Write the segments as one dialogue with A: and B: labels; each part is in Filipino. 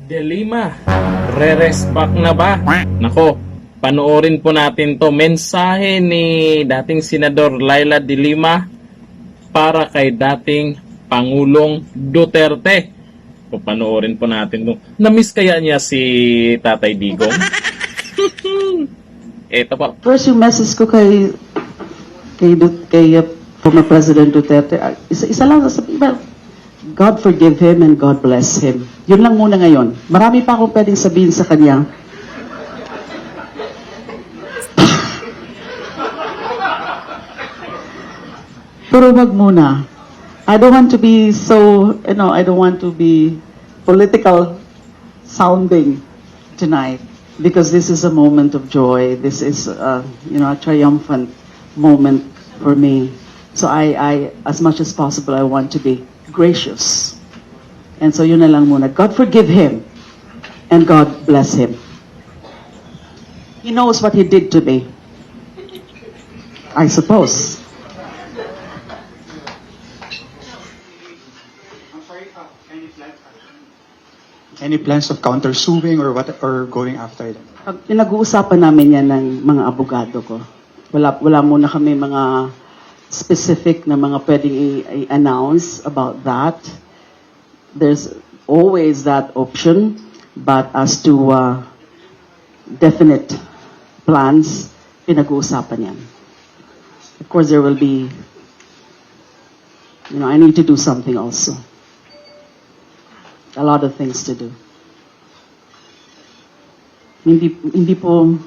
A: De Lima, re-rest back na ba? Nako, panoorin po natin to. Mensahe ni dating Senador Laila De Lima para kay dating Pangulong Duterte. Panoorin po natin to. Na-miss kaya niya si Tatay Digong? Eto po.
B: First, yung message ko kay former President Duterte, isa lang sasabihin, well, God forgive him and God bless him. Yun lang muna ngayon. Marami pa akong pwedeng sabihin sa kanya. Pero wag muna. I don't want to be so, I don't want to be political sounding tonight because this is a moment of joy. This is, a triumphant moment for me. So I, as much as possible, I want to be gracious. And so yun na lang muna. God forgive him and God bless him. He knows what he did to me. I suppose.
C: Any plans of countersuing or what, or going after them?
B: Pinag-uusapan namin yan ng mga abogado ko. Wala muna kami mga specific na mga pwedeng i-announce about that. There's always that option, but as to definite plans, pinag-uusapan yan. Of course, there will be, I need to do something also. A lot of things to do. Hindi po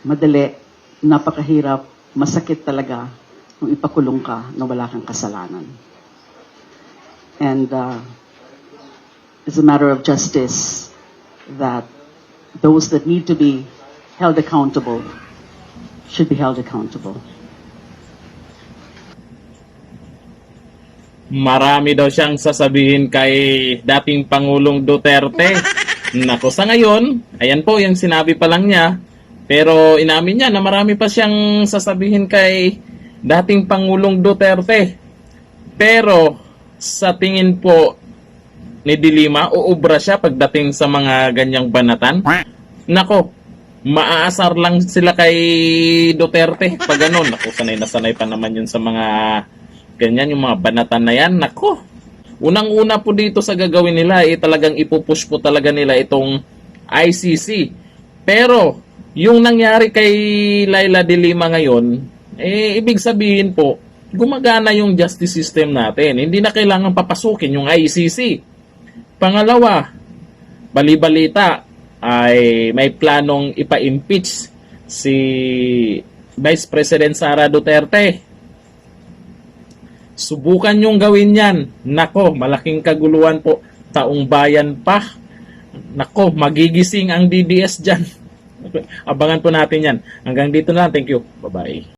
B: madali, napakahirap, masakit talaga kung ipakulong ka na wala kang kasalanan. And it's a matter of justice that those that need to be held accountable should be held accountable.
A: Marami daw siyang sasabihin kay dating Pangulong Duterte. Nako, sa ngayon, ayan po yung sinabi pa lang niya. Pero inamin niya na marami pa siyang sasabihin kay dating Pangulong Duterte. Pero sa tingin po ni De Lima, uubra siya pagdating sa mga ganyang banatan. Nako, maaasar lang sila kay Duterte pag ganun. Nako, sanay na sanay pa naman yun sa mga ganyan, yung mga banatan na yan. Nako, unang-una po dito sa gagawin nila, talagang ipupush po talaga nila itong ICC. Pero yung nangyari kay Laila De Lima ngayon, ibig sabihin po, gumagana yung justice system natin. Hindi na kailangan papasukin yung ICC. Pangalawa, bali-balita ay may planong ipa-impeach si Vice President Sara Duterte. Subukan yung gawin yan. Nako, malaking kaguluhan po. Taong bayan pa. Nako, magigising ang DDS dyan. Abangan po natin yan. Hanggang dito na. Thank you. Bye-bye.